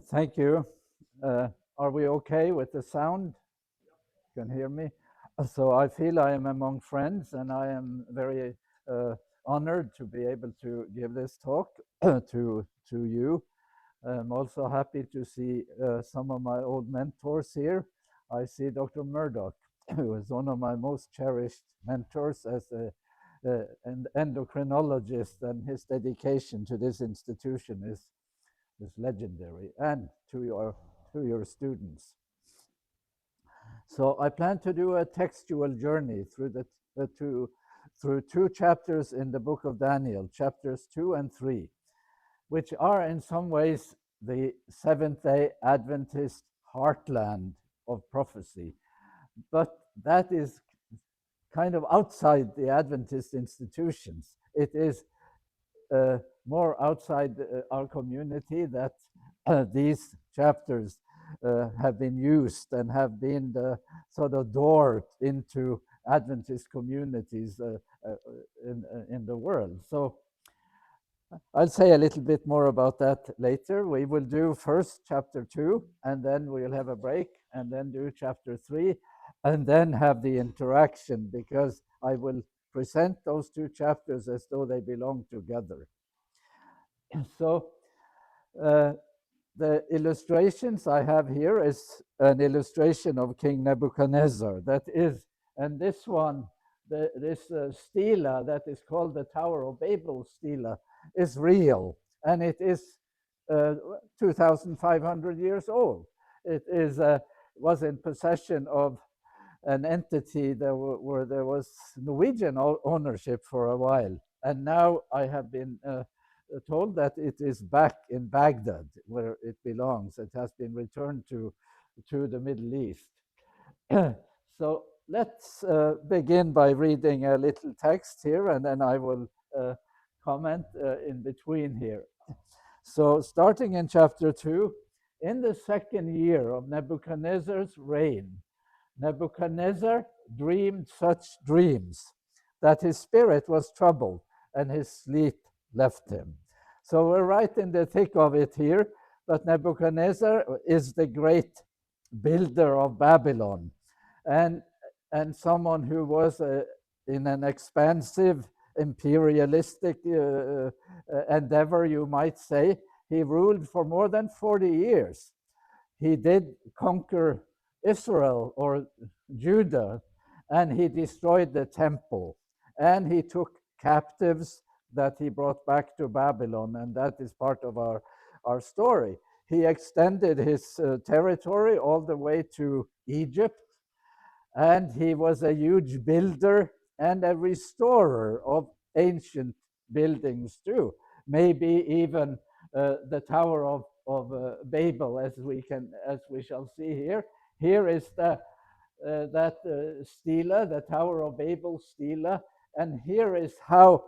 Thank you. Are we okay with the sound? You can hear me? So I feel I am among friends, and I am very honored to be able to give this talk to you. I'm also happy to see some of my old mentors here. I see Dr. Murdoch, who is one of my most cherished mentors as an endocrinologist, and his dedication to this institution is legendary, and to your students. So I plan to do a textual journey through two chapters in the book of Daniel, chapters 2 and 3, which are in some ways the Seventh-day Adventist heartland of prophecy. But that is kind of outside the Adventist institutions. It is more outside our community that these chapters have been used and have been the sort of door into Adventist communities in the world. So I'll say a little bit more about that later. We will do first chapter 2, and then we'll have a break, and then do chapter 3, and then have the interaction, because I will present those two chapters as though they belong together. So the illustrations I have here is an illustration of King Nebuchadnezzar. That is, and this one, this stela that is called the Tower of Babel stela is real, and it is 2,500 years old. It is was in possession of an entity where there was Norwegian ownership for a while, and now I have been told that it is back in Baghdad, where it belongs. It has been returned to the Middle East. So let's begin by reading a little text here, and then I will comment in between here. So starting in chapter 2, in the second year of Nebuchadnezzar's reign, Nebuchadnezzar dreamed such dreams that his spirit was troubled and his sleep left him. So we're right in the thick of it here, but Nebuchadnezzar is the great builder of Babylon, and someone who was in an expansive imperialistic endeavor, you might say. He ruled for more than 40 years. He did conquer Israel or Judah, and he destroyed the temple, and he took captives that he brought back to Babylon, and that is part of our story. He extended his territory all the way to Egypt, and he was a huge builder and a restorer of ancient buildings too. Maybe even the Tower of Babel, as we shall see here. Here is that stela, the Tower of Babel stela, and here is how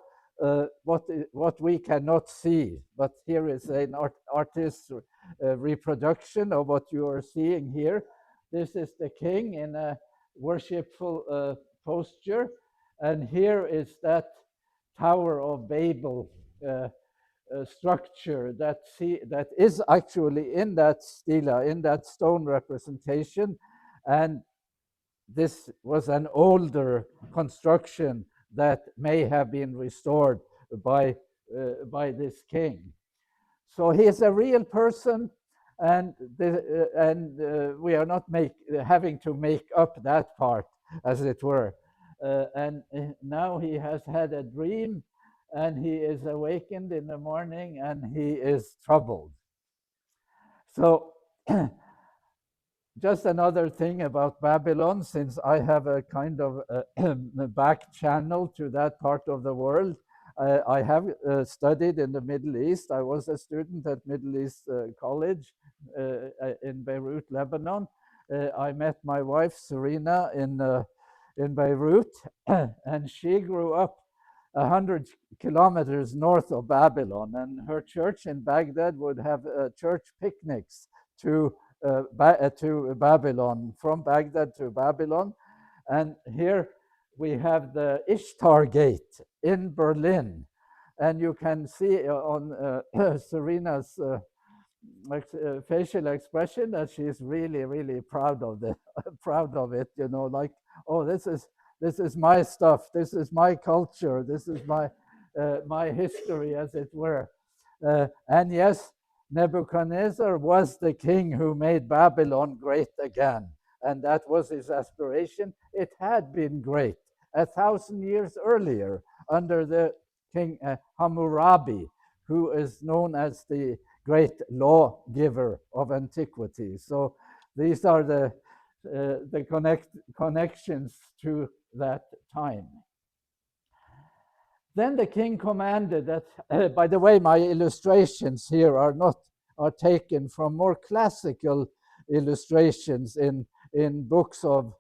what we cannot see, but here is an artist's reproduction of what you are seeing here. This is the king in a worshipful posture, and here is that Tower of Babel structure that is actually in that stela, in that stone representation, and this was an older construction that may have been restored by this king. So he is a real person, and we are not having to make up that part, as it were. And now he has had a dream, and he is awakened in the morning, and he is troubled. So just another thing about Babylon, since I have a kind of a back channel to that part of the world. I have studied in the Middle East. I was a student at Middle East College in Beirut, Lebanon. I met my wife, Serena, in Beirut, and she grew up 100 kilometers north of Babylon, and her church in Baghdad would have church picnics to Babylon, from Baghdad to Babylon. And here we have the Ishtar Gate in Berlin, and you can see on Serena's facial expression that she's really, really proud of the proud of it. You know, like, oh, this is my stuff. This is my culture. This is my history, as it were. And yes, Nebuchadnezzar was the king who made Babylon great again, and that was his aspiration. It had been great 1,000 years earlier under the king Hammurabi, who is known as the great lawgiver of antiquity. So these are the connections to that time. Then the king commanded that, by the way, my illustrations here are taken from more classical illustrations in books of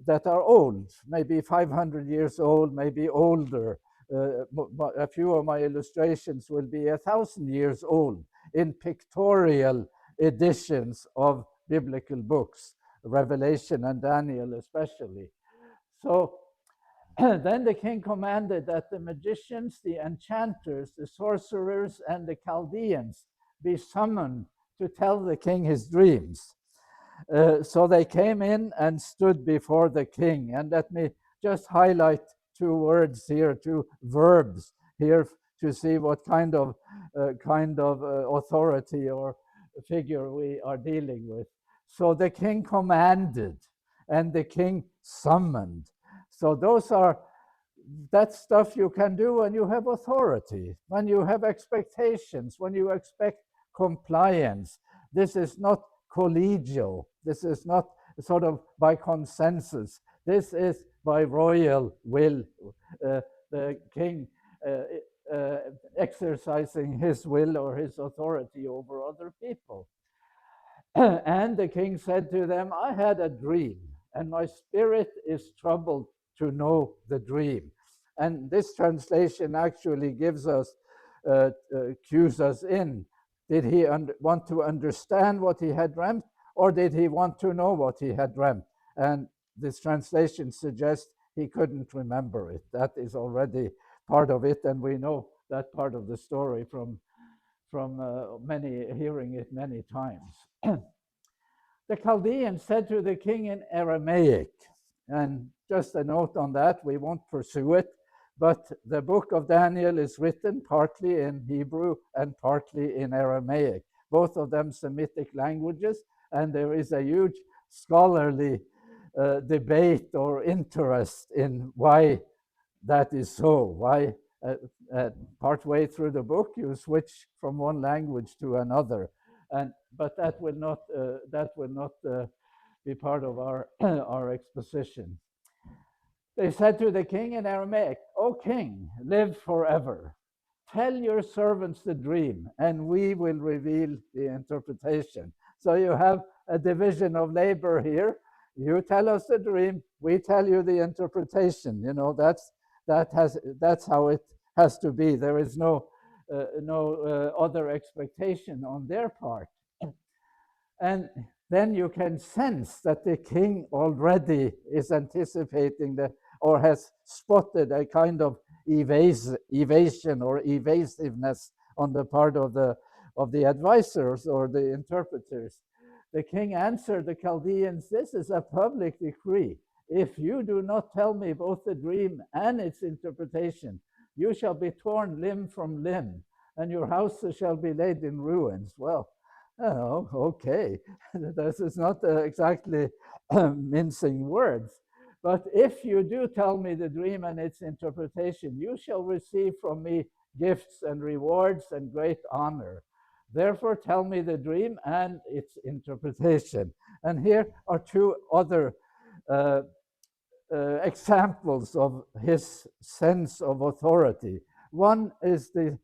that are old, maybe 500 years old, maybe older. A few of my illustrations will be 1,000 years old in pictorial editions of biblical books, Revelation and Daniel especially. So then the king commanded that the magicians, the enchanters, the sorcerers, and the Chaldeans be summoned to tell the king his dreams. So they came in and stood before the king. And let me just highlight two words here, two verbs here, to see what kind of authority or figure we are dealing with. So the king commanded, and the king summoned. So that's stuff you can do when you have authority, when you have expectations, when you expect compliance. This is not collegial. This is not sort of by consensus. This is by royal will. The king exercising his will or his authority over other people. And the king said to them, I had a dream, and my spirit is troubled to know the dream. And this translation actually gives us, cues us in. Did he want to understand what he had dreamt, or did he want to know what he had dreamt? And this translation suggests he couldn't remember it. That is already part of it, and we know that part of the story from hearing it many times. The Chaldeans said to the king in Aramaic, and just a note on that, we won't pursue it, but the book of Daniel is written partly in Hebrew and partly in Aramaic, both of them Semitic languages, and there is a huge scholarly debate or interest in why that is so, why partway through the book you switch from one language to another. But that will not be part of our our exposition. They said to the king in Aramaic, O king, live forever. Tell your servants the dream, and we will reveal the interpretation. So you have a division of labor here. You tell us the dream, we tell you the interpretation. You know, that's how it has to be. There is no other expectation on their part. And then you can sense that the king already is anticipating or has spotted a kind of evasion or evasiveness on the part of the advisors or the interpreters. The king answered the Chaldeans, this is a public decree. If you do not tell me both the dream and its interpretation, you shall be torn limb from limb, and your houses shall be laid in ruins. Well, oh, okay. This is not exactly mincing words. But if you do tell me the dream and its interpretation, you shall receive from me gifts and rewards and great honor. Therefore, tell me the dream and its interpretation. And here are two other examples of his sense of authority. One is the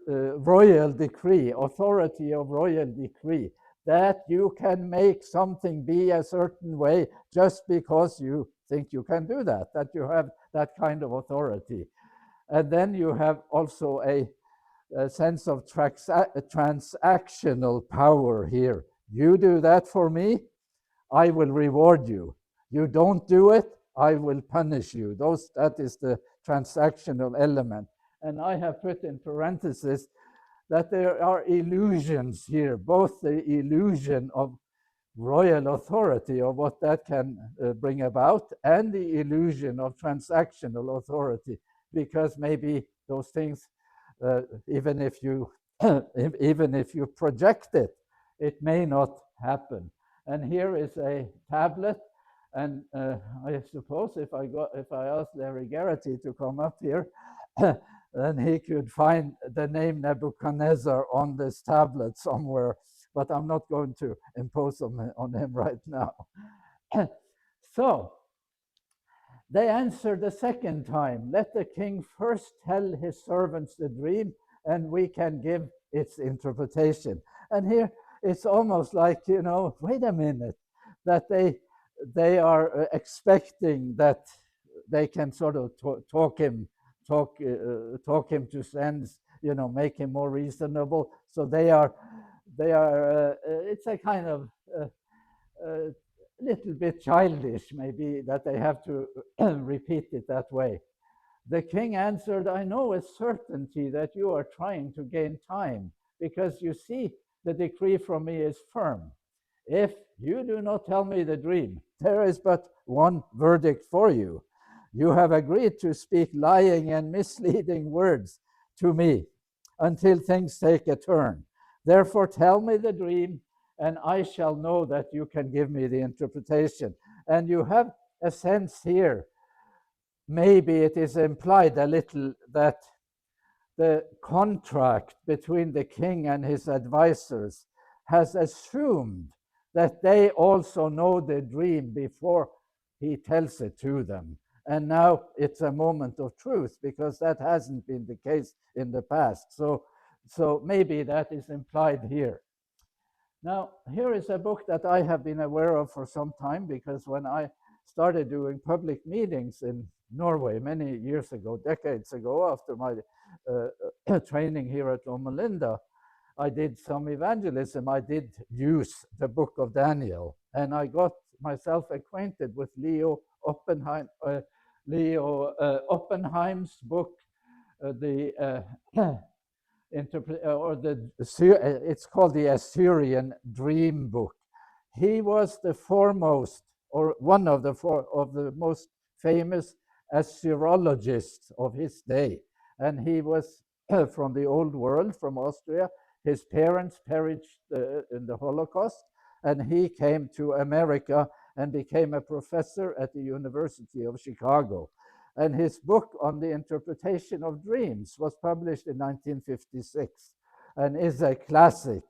royal decree, authority of royal decree, that you can make something be a certain way just because you think you can do that you have that kind of authority. And then you have also a sense of transactional power here. You do that for me, I will reward you. You don't do it, I will punish you. That is the transactional element. And I have put in parentheses that there are illusions here, both the illusion of royal authority, or what that can bring about, and the illusion of transactional authority, because maybe those things, even if you even if you project it, it may not happen. And here is a tablet, and I suppose if I ask Larry Garrity to come up here, then he could find the name Nebuchadnezzar on this tablet somewhere, but I'm not going to impose on him right now. So they answered the second time, let the king first tell his servants the dream, and we can give its interpretation. And here it's almost like, wait a minute, that they are expecting that they can sort of talk him to sense, make him more reasonable. So they are it's a kind of little bit childish, maybe, that they have to repeat it that way. The king answered, I know with certainty that you are trying to gain time, because you see the decree from me is firm. If you do not tell me the dream, there is but one verdict for you. You have agreed to speak lying and misleading words to me until things take a turn. Therefore, tell me the dream, and I shall know that you can give me the interpretation. And you have a sense here, maybe it is implied a little, that the contract between the king and his advisors has assumed that they also know the dream before he tells it to them. And now it's a moment of truth, because that hasn't been the case in the past. So maybe that is implied here. Now, here is a book that I have been aware of for some time, because when I started doing public meetings in Norway many years ago, decades ago, after my training here at Loma Linda, I did some evangelism. I did use the book of Daniel, and I got myself acquainted with Leo Oppenheim's book, it's called the Assyrian Dream Book. He was the foremost, or one of the most famous Assyrologists of his day, and he was from the old world, from Austria. His parents perished in the Holocaust, and he came to America and became a professor at the University of Chicago. And his book on the interpretation of dreams was published in 1956 and is a classic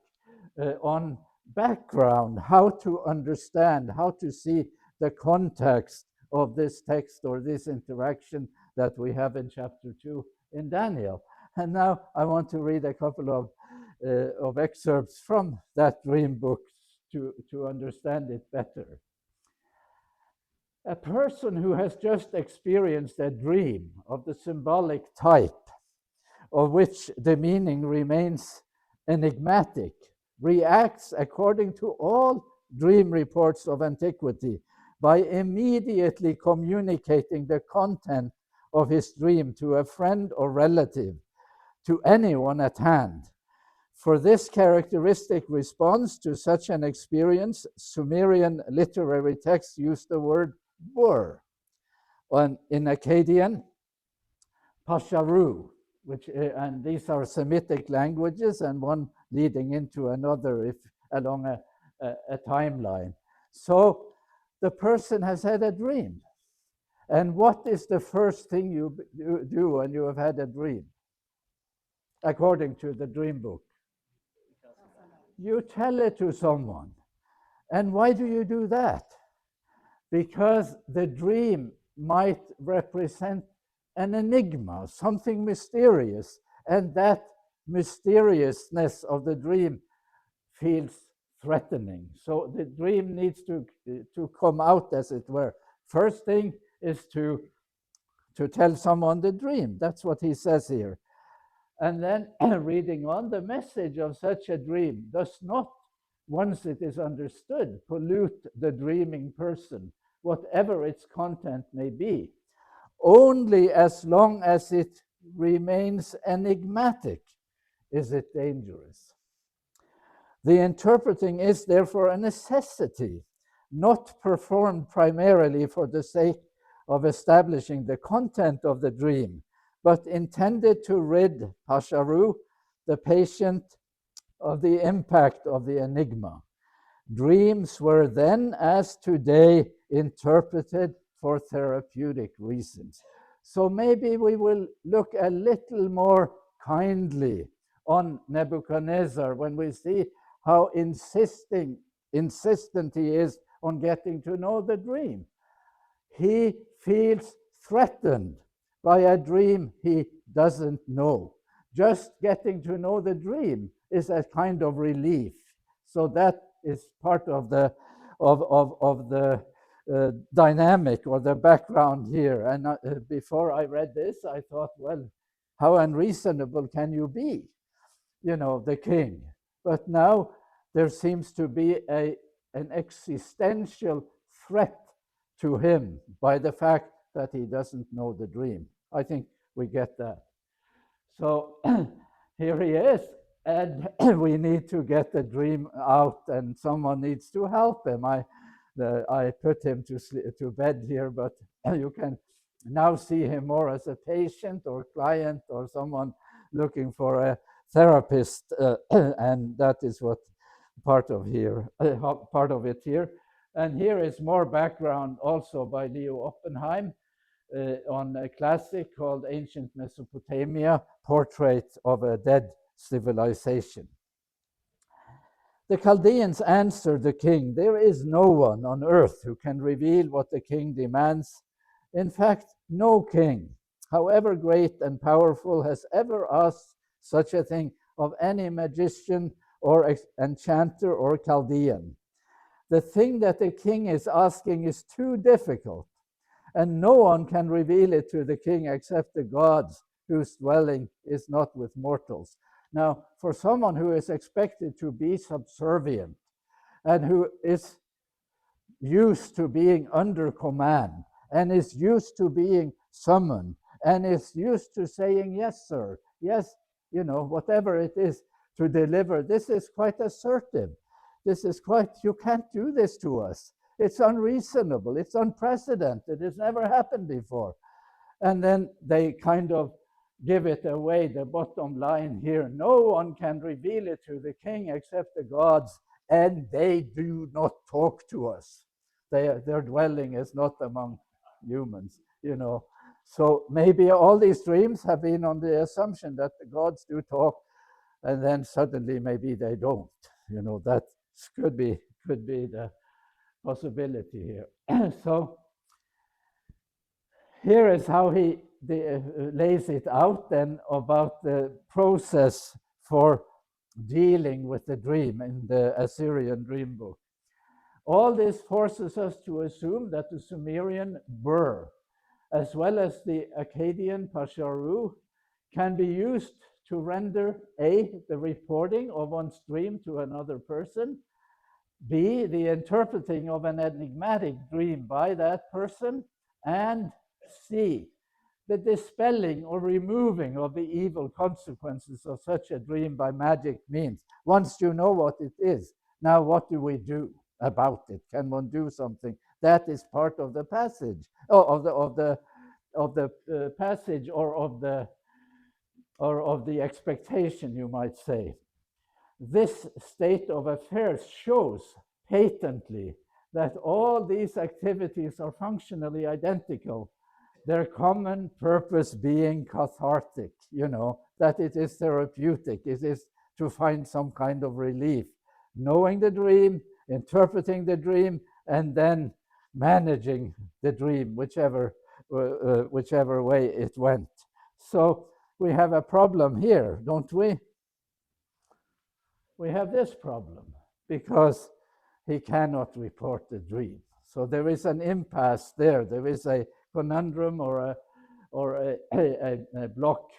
on background, how to understand, how to see the context of this text or this interaction that we have in chapter 2 in Daniel. And now I want to read a couple of excerpts from that dream book to understand it better. A person who has just experienced a dream of the symbolic type, of which the meaning remains enigmatic, reacts according to all dream reports of antiquity by immediately communicating the content of his dream to a friend or relative, to anyone at hand. For this characteristic response to such an experience, Sumerian literary texts use the word bur, and in Akkadian, pasharu, and these are Semitic languages, and one leading into another along a timeline. So the person has had a dream. And what is the first thing you do when you have had a dream? According to the dream book, you tell it to someone. And why do you do that? Because the dream might represent an enigma, something mysterious, and that mysteriousness of the dream feels threatening. So the dream needs to come out, as it were. First thing is to tell someone the dream. That's what he says here. And then reading on, the message of such a dream does not, once it is understood, pollute the dreaming person, whatever its content may be, only as long as it remains enigmatic. is it dangerous? The interpreting is therefore a necessity, not performed primarily for the sake of establishing the content of the dream, but intended to rid Pasharu, the patient, of the impact of the enigma. Dreams were then, as today, interpreted for therapeutic reasons. So maybe we will look a little more kindly on Nebuchadnezzar when we see how insistent he is on getting to know the dream. He feels threatened by a dream he doesn't know. Just getting to know the dream is a kind of relief. So that is part of the dynamic or the background here. And before I read this, I thought, well, how unreasonable can you be? You know, the king. But now there seems to be an existential threat to him by the fact that he doesn't know the dream. I think we get that. So here he is, and we need to get the dream out, and someone needs to help him. I put him to bed here, but you can now see him more as a patient or client or someone looking for a therapist, and that is what part of it here. And here is more background also by Leo Oppenheim on a classic called Ancient Mesopotamia, Portrait of a Dead Civilization. The Chaldeans answered the king, "There is no one on earth who can reveal what the king demands. In fact, no king, however great and powerful, has ever asked such a thing of any magician or enchanter or Chaldean. The thing that the king is asking is too difficult, and no one can reveal it to the king except the gods, whose dwelling is not with mortals." Now, for someone who is expected to be subservient and who is used to being under command and is used to being summoned and is used to saying, "Yes, sir, yes," you know, whatever it is to deliver, this is quite assertive. This is quite, "You can't do this to us. It's unreasonable. It's unprecedented. It's never happened before." And then they kind of give it away, the bottom line here. No one can reveal it to the king except the gods, and they do not talk to us. Their dwelling is not among humans, you know. So maybe all these dreams have been on the assumption that the gods do talk, and then suddenly maybe they don't. You know, that could be the possibility here. So here is how he lays it out then about the process for dealing with the dream in the Assyrian dream book. All this forces us to assume that the Sumerian Bur, as well as the Akkadian Pasharu, can be used to render A, the reporting of one's dream to another person, B, the interpreting of an enigmatic dream by that person, and C, the dispelling or removing of the evil consequences of such a dream by magic means. Once you know what it is, now what do we do about it? Can one do something? That is part of the passage, of the passage, or of the expectation, you might say. This state of affairs shows patently that all these activities are functionally identical, their common purpose being cathartic, you know, that it is therapeutic, it is to find some kind of relief, knowing the dream, interpreting the dream, and then managing the dream, whichever way it went. So we have a problem here, don't we? We have this problem because he cannot report the dream. So there is an impasse there. There is a conundrum or a block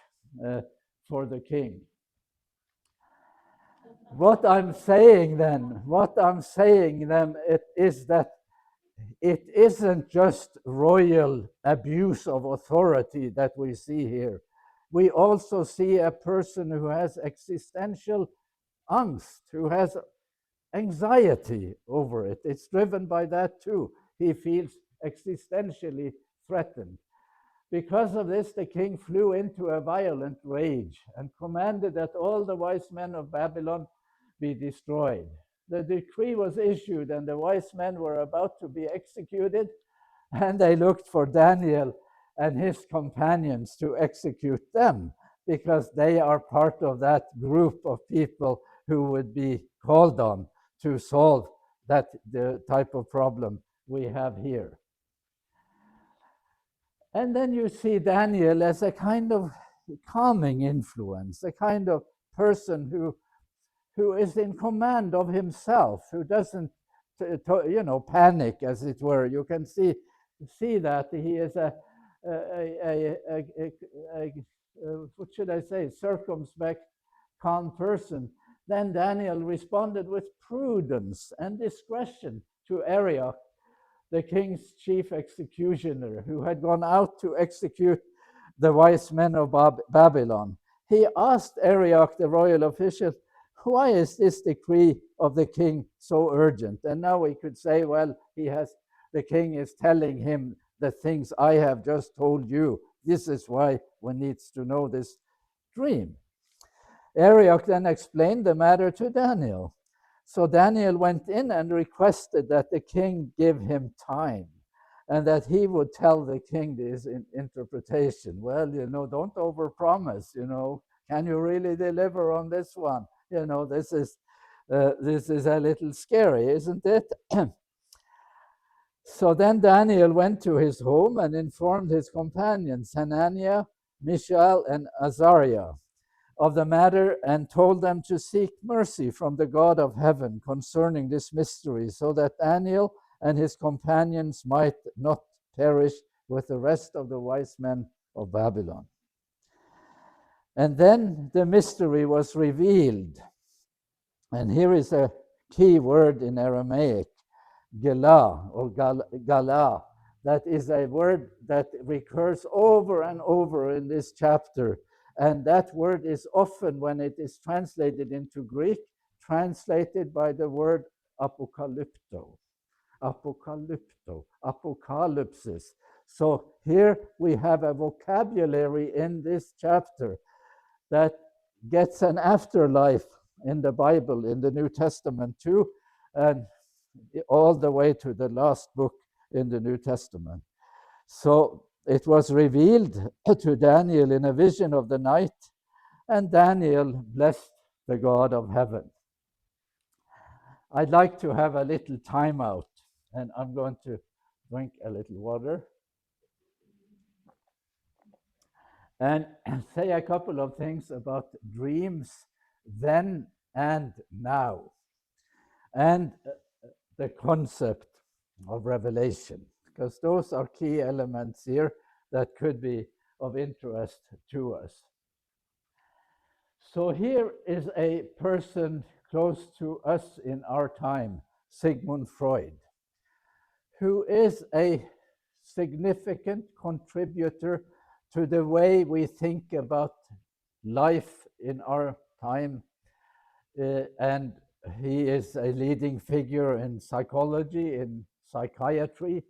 for the king. What I'm saying then is that it isn't just royal abuse of authority that we see here. we also see a person who has existential angst, who has anxiety over it. It's driven by that too. He feels existentially threatened. Because of this, the king flew into a violent rage and commanded that all the wise men of Babylon be destroyed. The decree was issued, and the wise men were about to be executed, and they looked for Daniel and his companions to execute them, because they are part of that group of people who would be called on to solve the type of problem we have here. And then you see Daniel as a kind of calming influence, a kind of person who is in command of himself, who doesn't panic, as it were. You can see that he is a what should I say, circumspect, calm person. Then Daniel responded with prudence and discretion to Arioch, the king's chief executioner, who had gone out to execute the wise men of Babylon. He asked Arioch, the royal official, why is this decree of the king so urgent? And now we could say, well, the king is telling him the things I have just told you. This is why one needs to know this dream. Arioch then explained the matter to Daniel. So Daniel went in and requested that the king give him time and that he would tell the king this interpretation. Well, don't overpromise, Can you really deliver on this one? This is a little scary, isn't it? So then Daniel went to his home and informed his companions, Hananiah, Mishael, and Azariah, of the matter, and told them to seek mercy from the God of heaven concerning this mystery, so that Daniel and his companions might not perish with the rest of the wise men of Babylon. And then the mystery was revealed. And here is a key word in Aramaic, Gala or Gala. That is a word that recurs over and over in this chapter. And that word is often, when it is translated into Greek, translated by the word apocalypto, apocalypsis. So here we have a vocabulary in this chapter that gets an afterlife in the Bible, in the New Testament too, and all the way to the last book in the New Testament. So it was revealed to Daniel in a vision of the night, and Daniel blessed the God of heaven. I'd like to have a little time out, and I'm going to drink a little water and say a couple of things about dreams then and now, and the concept of revelation, because those are key elements here that could be of interest to us. So here is a person close to us in our time, Sigmund Freud, who is a significant contributor to the way we think about life in our time. And he is a leading figure in psychology, in psychiatry,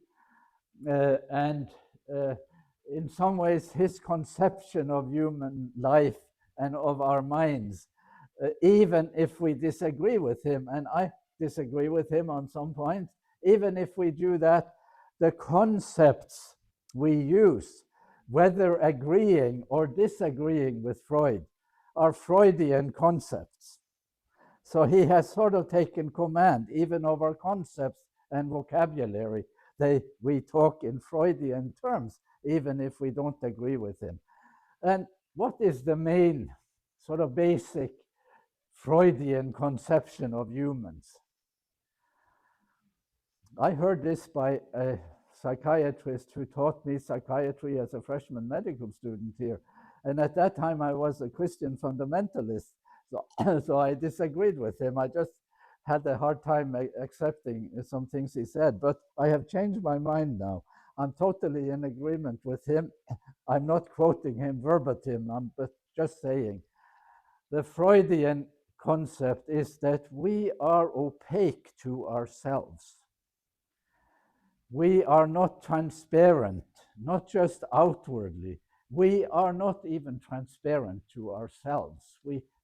and in some ways his conception of human life and of our minds, even if we disagree with him, and I disagree with him on some points, even if we do that, the concepts we use, whether agreeing or disagreeing with Freud, are Freudian concepts. So he has sort of taken command even of our concepts and vocabulary. We talk in Freudian terms, even if we don't agree with him. And what is the main sort of basic Freudian conception of humans? I heard this by a psychiatrist who taught me psychiatry as a freshman medical student here. And at that time, I was a Christian fundamentalist. So I disagreed with him. I just had a hard time accepting some things he said. But I have changed my mind now. I'm totally in agreement with him. I'm not quoting him verbatim, I'm but just saying the Freudian concept is that we are opaque to ourselves. We are not transparent, not just outwardly. We are not even transparent to ourselves.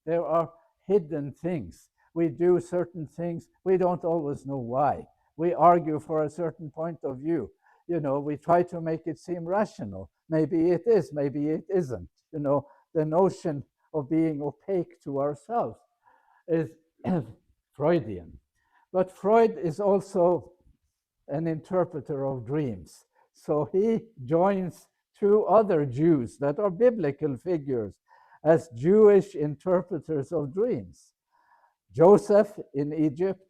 There are hidden things. We do certain things. We don't always know why. We argue for a certain point of view. We try to make it seem rational. Maybe it is, maybe it isn't. The notion of being opaque to ourselves is Freudian. But Freud is also an interpreter of dreams. So he joins two other Jews that are biblical figures as Jewish interpreters of dreams: Joseph in Egypt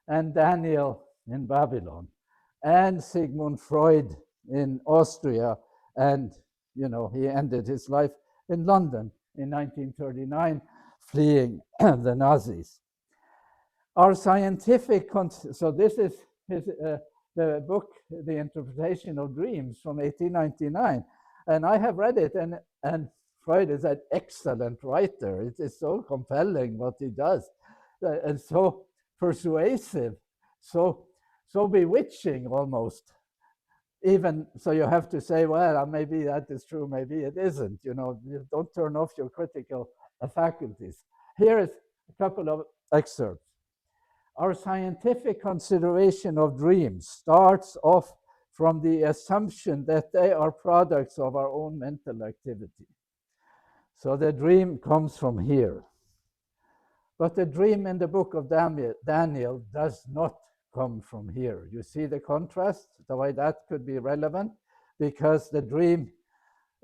and Daniel in Babylon, and Sigmund Freud in Austria. And, he ended his life in London in 1939, fleeing the Nazis. Our scientific, so this is the book, The Interpretation of Dreams from 1899. And I have read it, and Freud is an excellent writer. It is so compelling what he does, and so persuasive, so bewitching almost. Even so, you have to say, well, maybe that is true, maybe it isn't. You don't turn off your critical faculties. Here is a couple of excerpts. Our scientific consideration of dreams starts off from the assumption that they are products of our own mental activity. So the dream comes from here. But the dream in the book of Daniel does not come from here. You see the contrast, the way that could be relevant, because the dream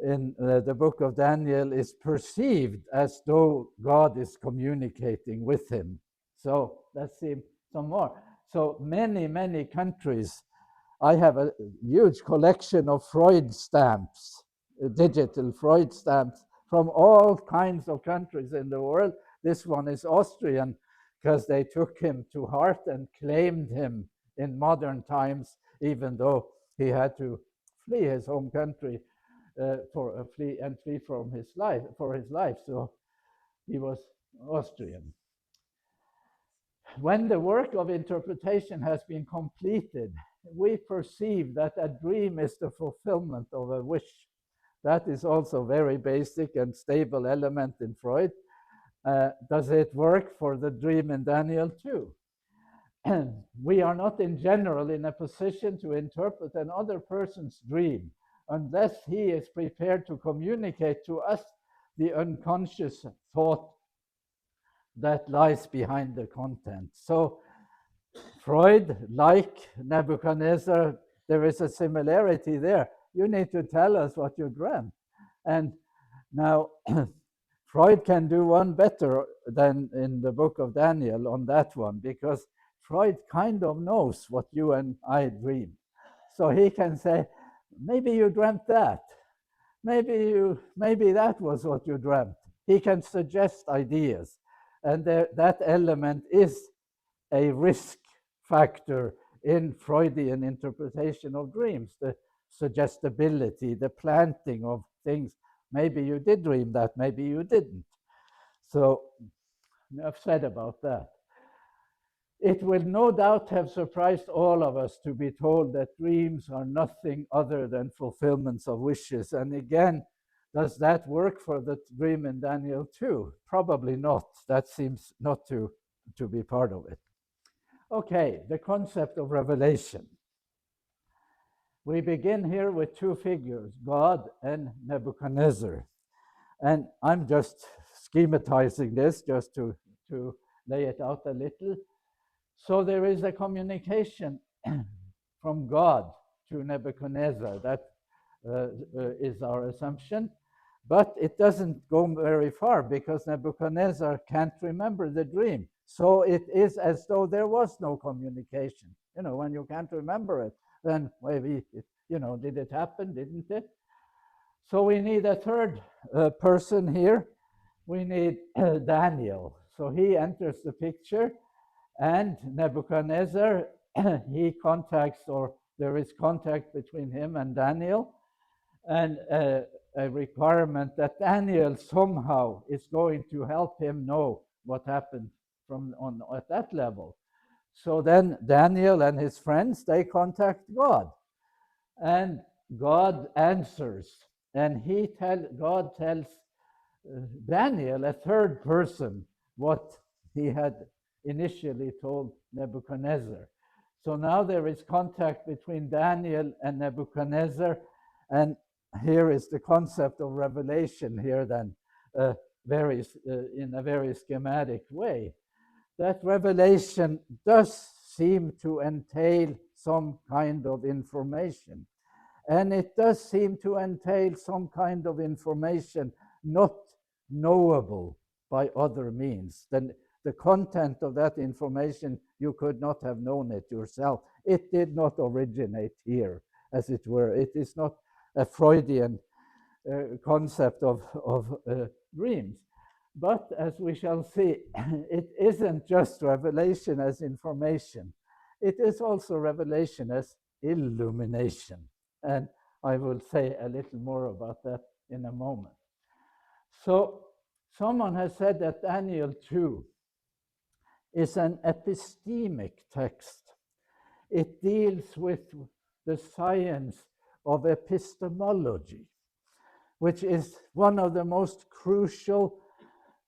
in the book of Daniel is perceived as though God is communicating with him. So let's see some more. So many countries. I have a huge collection of Freud stamps, digital Freud stamps from all kinds of countries in the world. This one is Austrian because they took him to heart and claimed him in modern times, even though he had to flee his home country flee from his life for his life. So he was Austrian. When the work of interpretation has been completed, we perceive that a dream is the fulfillment of a wish. That is also very basic and stable element in Freud. Does it work for the dream in Daniel too? We are not in general in a position to interpret another person's dream unless he is prepared to communicate to us the unconscious thought that lies behind the content. So Freud, like Nebuchadnezzar, there is a similarity there. You need to tell us what you dreamt. And now Freud can do one better than in the book of Daniel on that one, because Freud kind of knows what you and I dream. So he can say, maybe you dreamt that. Maybe that was what you dreamt. He can suggest ideas. And that element is a risk factor in Freudian interpretation of dreams, the suggestibility, the planting of things. Maybe you did dream that, maybe you didn't. So enough said about that. It will no doubt have surprised all of us to be told that dreams are nothing other than fulfillments of wishes. And again, does that work for the dream in Daniel too? Probably not. That seems not to be part of it. Okay, the concept of revelation. We begin here with two figures, God and Nebuchadnezzar. And I'm just schematizing this just to lay it out a little. So there is a communication from God to Nebuchadnezzar. That is our assumption. But it doesn't go very far because Nebuchadnezzar can't remember the dream. So it is as though there was no communication. When you can't remember it, then maybe, did it happen? Didn't it? So we need a third person here. We need Daniel. So he enters the picture. And Nebuchadnezzar, he contacts or There is contact between him and Daniel, and a requirement that Daniel somehow is going to help him know what happened at that level. So then Daniel and his friends, they contact God, and God answers, and God tells Daniel, a third person, what he had initially told Nebuchadnezzar. So now there is contact between Daniel and Nebuchadnezzar, and here is the concept of revelation here then, in a very schematic way. That revelation does seem to entail some kind of information, and it does seem to entail some kind of information not knowable by other means. Then the content of that information, you could not have known it yourself. It did not originate here, as it were. It is not a Freudian concept of dreams. But as we shall see, it isn't just revelation as information. It is also revelation as illumination. And I will say a little more about that in a moment. So someone has said that Daniel 2 is an epistemic text. It deals with the science of epistemology, which is one of the most crucial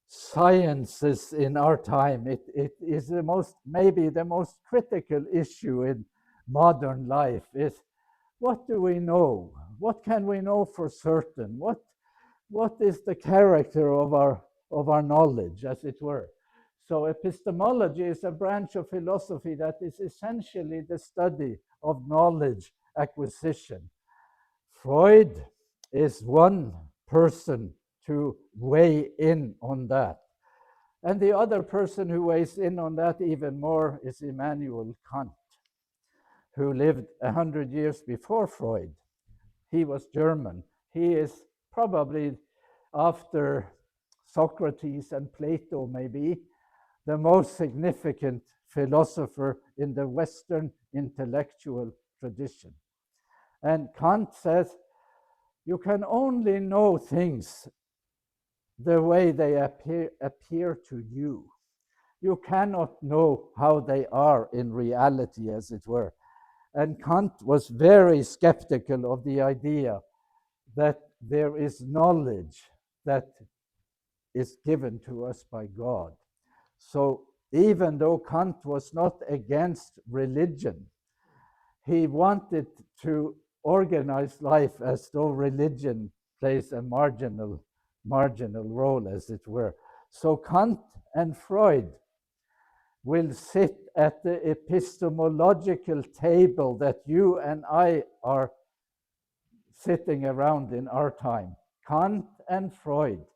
sciences in our time. It is maybe the most critical issue in modern life is, what do we know? What can we know for certain? What is the character of our knowledge, as it were? So epistemology is a branch of philosophy that is essentially the study of knowledge acquisition. Freud is one person to weigh in on that. And the other person who weighs in on that even more is Immanuel Kant, who lived 100 years before Freud. He was German. He is probably, after Socrates and Plato maybe, the most significant philosopher in the Western intellectual tradition. And Kant says, you can only know things the way they appear to you. You cannot know how they are in reality, as it were. And Kant was very skeptical of the idea that there is knowledge that is given to us by God. So even though Kant was not against religion, he wanted to organize life as though religion plays a marginal role, as it were. So Kant and Freud will sit at the epistemological table that you and I are sitting around in our time. Kant and Freud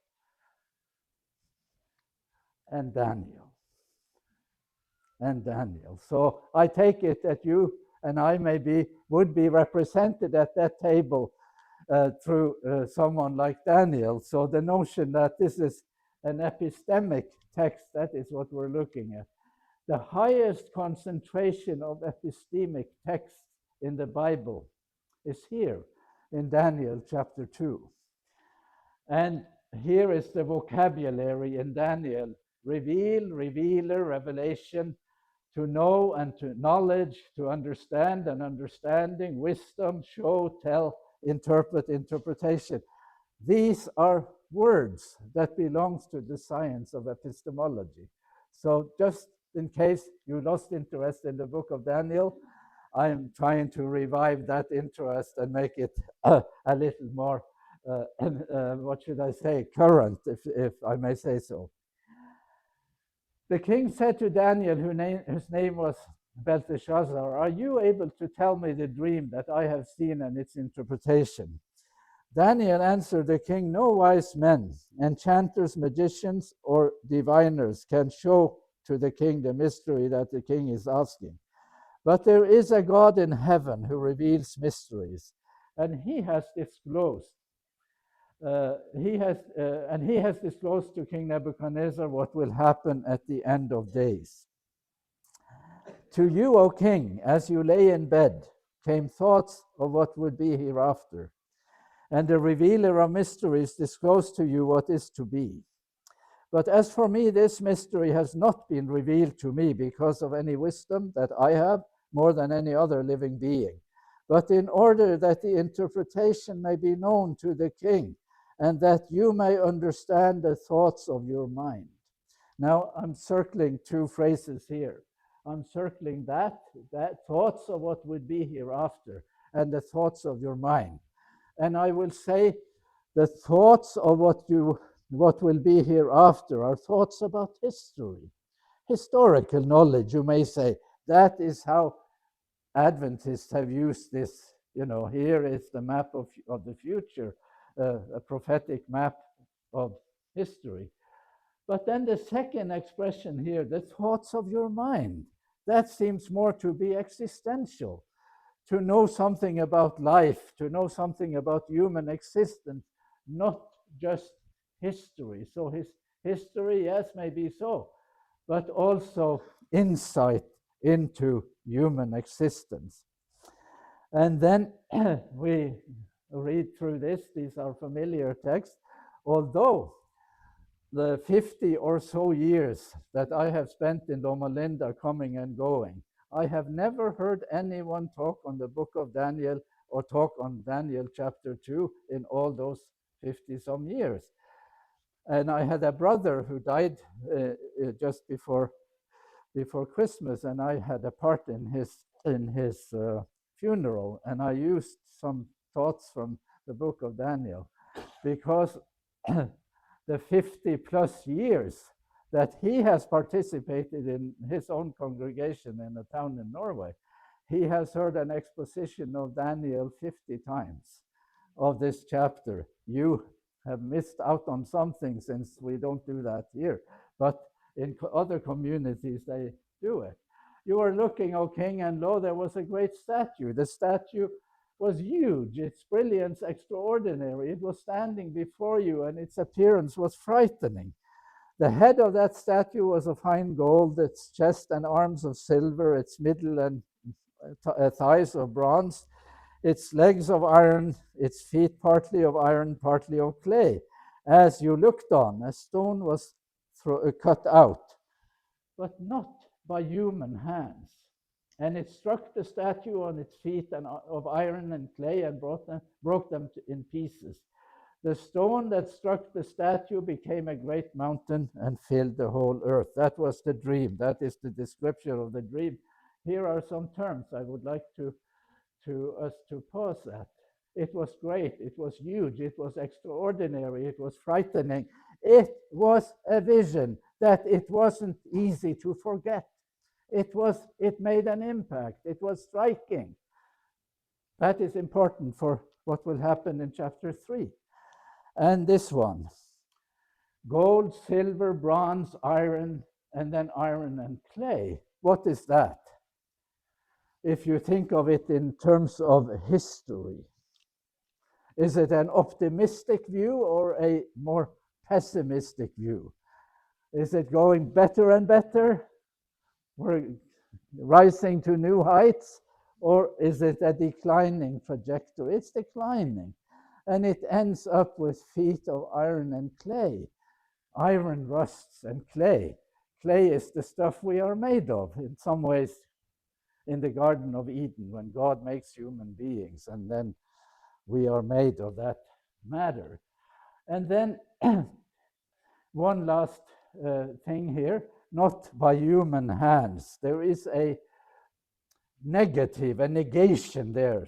and Daniel. So I take it that you and I maybe would be represented at that table through someone like Daniel. So the notion that this is an epistemic text, that is what we're looking at. The highest concentration of epistemic texts in the Bible is here in Daniel chapter 2. And here is the vocabulary in Daniel: reveal, revealer, revelation, to know and to knowledge, to understand and understanding, wisdom, show, tell, interpret, interpretation. These are words that belongs to the science of epistemology. So just in case you lost interest in the book of Daniel, I'm trying to revive that interest and make it a little more, what should I say, current, if I may say so. The king said to Daniel, whose name was Belteshazzar, are you able to tell me the dream that I have seen and its interpretation? Daniel answered the king, no wise men, enchanters, magicians, or diviners can show to the king the mystery that the king is asking. But there is a God in heaven who reveals mysteries, and he has disclosed he has disclosed to King Nebuchadnezzar what will happen at the end of days. To you, O king, as you lay in bed, came thoughts of what would be hereafter. And the revealer of mysteries disclosed to you what is to be. But as for me, this mystery has not been revealed to me because of any wisdom that I have more than any other living being, but in order that the interpretation may be known to the king, and that you may understand the thoughts of your mind. Now I'm circling two phrases here. I'm circling that thoughts of what would be hereafter, and the thoughts of your mind. And I will say the thoughts of what will be hereafter are thoughts about history, historical knowledge, you may say. That is how Adventists have used this. Here is the map of the future, a prophetic map of history. But then the second expression here, the thoughts of your mind, that seems more to be existential, to know something about life, to know something about human existence, not just history. So history, yes, maybe so, but also insight into human existence. And then we read through this. These are familiar texts, although the 50 or so years that I have spent in Loma Linda coming and going, I have never heard anyone talk on the book of Daniel or talk on Daniel chapter 2 in all those 50 some years. And I had a brother who died just before Christmas, and I had a part in his funeral, and I used some thoughts from the book of Daniel, because the 50 plus years that he has participated in his own congregation in a town in Norway, he has heard an exposition of Daniel 50 times of this chapter. You have missed out on something, since we don't do that here, but in other communities they do it. You are looking, O king, and lo, there was a great statue. The statue was huge, its brilliance extraordinary. It was standing before you, and its appearance was frightening. The head of that statue was of fine gold, its chest and arms of silver, its middle and thighs of bronze, its legs of iron, its feet partly of iron, partly of clay. As you looked on, a stone was cut out, but not by human hands. And it struck the statue on its feet of iron and clay, and broke them in pieces. The stone that struck the statue became a great mountain and filled the whole earth. That was the dream. That is the description of the dream. Here are some terms I would like us to pause at. It was great. It was huge. It was extraordinary. It was frightening. It was a vision that it wasn't easy to forget. It made an impact. It was striking. That is important for what will happen in chapter 3. And this one, gold, silver, bronze, iron, and then iron and clay. What is that? If you think of it in terms of history, is it an optimistic view or a more pessimistic view? Is it going better and better? We're rising to new heights, or is it a declining trajectory? It's declining, and it ends up with feet of iron and clay. Iron rusts, and clay is the stuff we are made of in some ways. In the Garden of Eden, when God makes human beings, and then we are made of that matter. And then one last thing here, not by human hands. There is a negative, a negation there,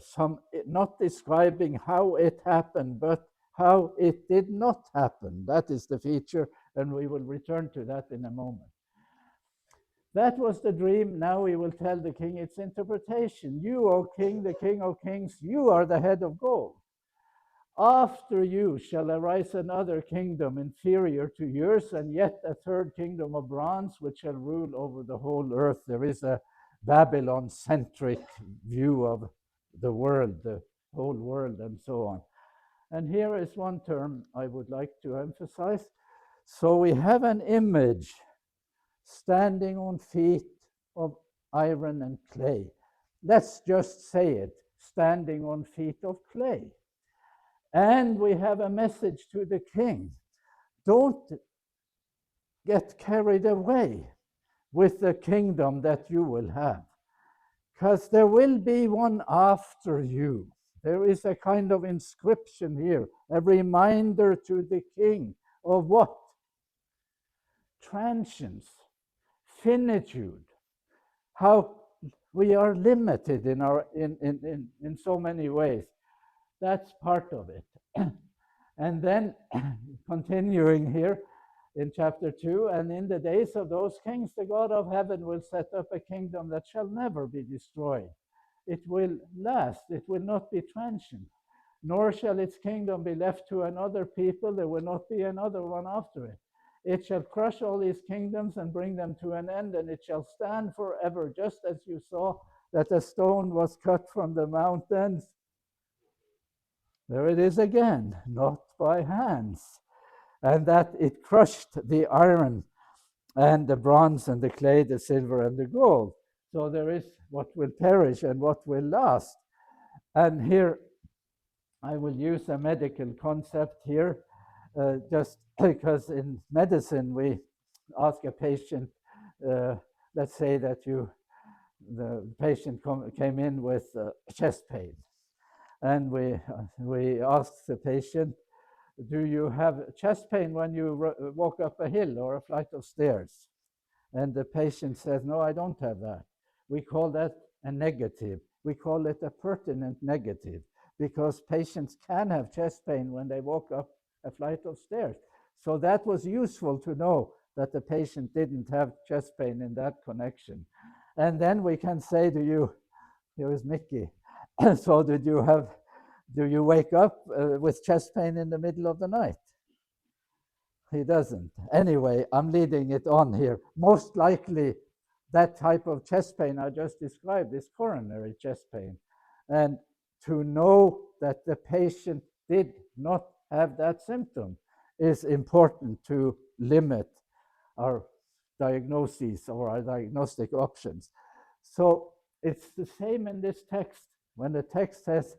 not describing how it happened, but how it did not happen. That is the feature, and we will return to that in a moment. That was the dream. Now we will tell the king its interpretation. You, O king, the king of kings, you are the head of gold. After you shall arise another kingdom inferior to yours, and yet a third kingdom of bronze, which shall rule over the whole earth. There is a Babylon-centric view of the world, the whole world, and so on. And here is one term I would like to emphasize. So we have an image standing on feet of iron and clay. Let's just say it. standing on feet of clay. And we have a message to the king. Don't get carried away with the kingdom that you will have, because there will be one after you. There is a kind of inscription here, a reminder to the king of what? Transience, finitude, how we are limited in so many ways. That's part of it. And then continuing here in chapter 2, and in the days of those kings, the God of heaven will set up a kingdom that shall never be destroyed. It will last, it will not be transient, nor shall its kingdom be left to another people. There will not be another one after it. It shall crush all these kingdoms and bring them to an end, and it shall stand forever, just as you saw that a stone was cut from the mountains. There it is again, not by hands. And that it crushed the iron and the bronze and the clay, the silver and the gold. So there is what will perish and what will last. And here I will use a medical concept here, just because in medicine we ask a patient, let's say that the patient came in with chest pain, and we asked the patient, do you have chest pain when you walk up a hill or a flight of stairs? And the patient says, no, I don't have that. We call that a negative. We call it a pertinent negative, because patients can have chest pain when they walk up a flight of stairs. So that was useful to know that the patient didn't have chest pain in that connection. And then we can say to you, here is Mickey. So do you wake up with chest pain in the middle of the night? He doesn't. Anyway, I'm leading it on here. Most likely, that type of chest pain I just described is coronary chest pain. And to know that the patient did not have that symptom is important to limit our diagnoses or our diagnostic options. So it's the same in this text. When the text says,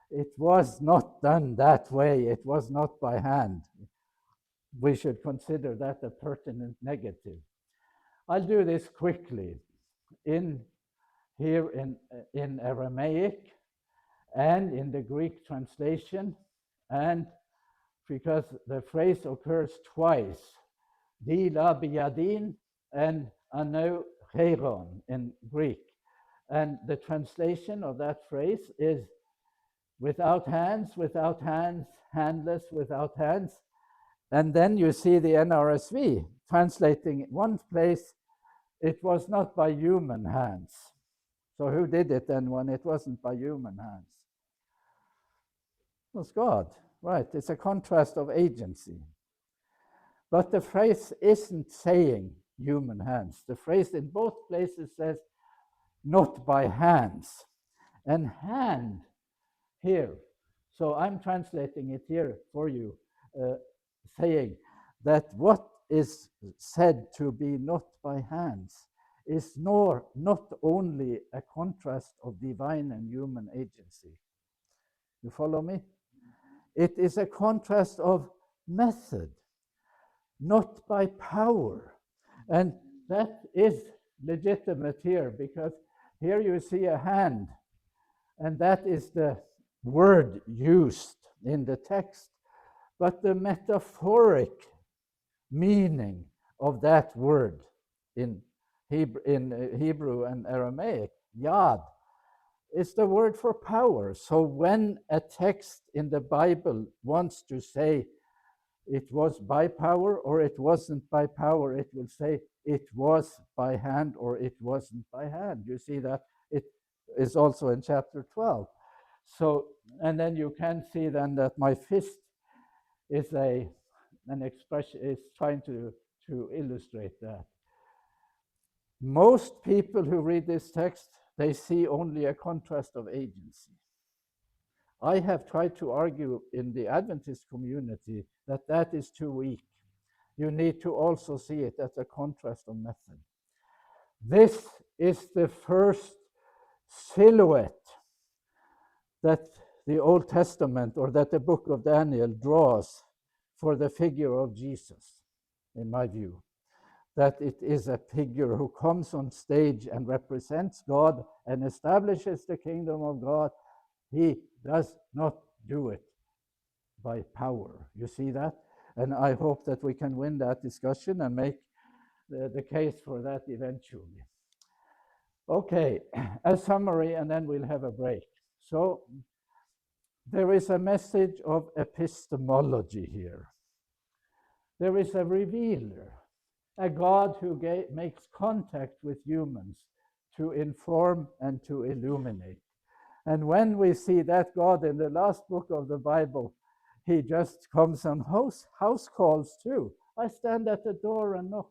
it was not done that way, it was not by hand, we should consider that a pertinent negative. I'll do this quickly. Here in Aramaic and in the Greek translation, and because the phrase occurs twice, dila biyadin and ano heron in Greek. And the translation of that phrase is without hands, handless, without hands. And then you see the NRSV translating one place, it was not by human hands. So who did it then when it wasn't by human hands? It was God, right? It's a contrast of agency. But the phrase isn't saying human hands. The phrase in both places says not by hands. And hand here, so I'm translating it here for you, saying that what is said to be not by hands is not only a contrast of divine and human agency. You follow me? It is a contrast of method, not by power. And that is legitimate here, because here you see a hand, and that is the word used in the text. But the metaphoric meaning of that word in Hebrew and Aramaic, yad, is the word for power. So when a text in the Bible wants to say it was by power or it wasn't by power, it will say it was by hand or it wasn't by hand. You see that it is also in chapter 12. So, and then you can see then that my fist is an expression, is trying to illustrate that. Most people who read this text, they see only a contrast of agency. I have tried to argue in the Adventist community that that is too weak. You need to also see it as a contrast of method. This is the first silhouette that the Old Testament or that the book of Daniel draws for the figure of Jesus, in my view. That it is a figure who comes on stage and represents God and establishes the kingdom of God. He does not do it by power. You see that? And I hope that we can win that discussion and make the case for that eventually. Okay, a summary, and then we'll have a break. So there is a message of epistemology here. There is a revealer, a God who makes contact with humans to inform and to illuminate. And when we see that God in the last book of the Bible, he just comes on house calls too. I stand at the door and knock.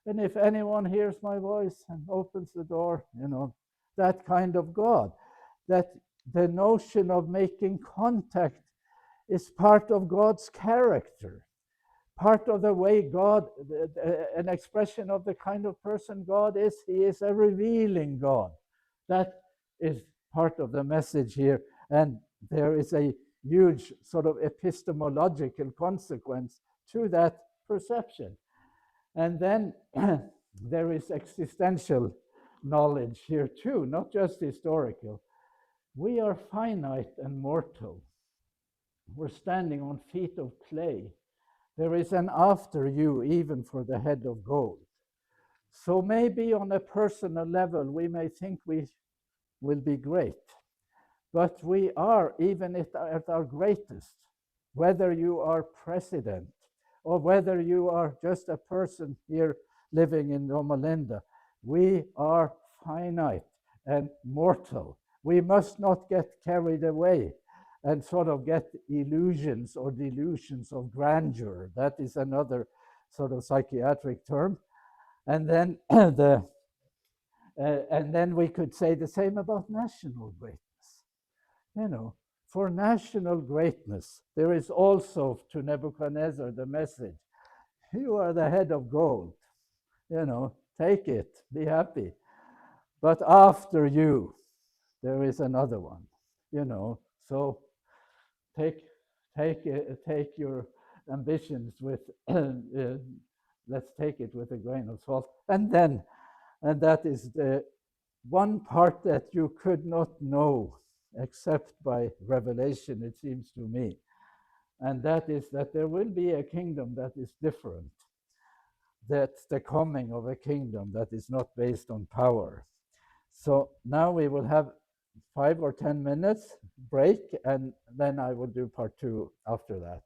And if anyone hears my voice and opens the door, that kind of God, that the notion of making contact is part of God's character, part of the way God, an expression of the kind of person God is. He is a revealing God. That is part of the message here. And there is a huge sort of epistemological consequence to that perception. And then there is existential knowledge here too, not just historical. We are finite and mortal. We're standing on feet of clay. There is an after you, even for the head of gold. So maybe on a personal level, we may think we will be great. But we are, even at our greatest, whether you are president or whether you are just a person here living in Loma Linda, we are finite and mortal. We must not get carried away and sort of get illusions or delusions of grandeur. That is another sort of psychiatric term. And then and then we could say the same about national greatness. For national greatness, there is also to Nebuchadnezzar the message: you are the head of gold. Take it, be happy. But after you, there is another one. So take your ambitions with let's take it with a grain of salt. And that is the one part that you could not know except by revelation, it seems to me. And that is that there will be a kingdom that is different. That's the coming of a kingdom that is not based on power. So now we will have 5 or 10 minutes break, and then I will do part 2 after that.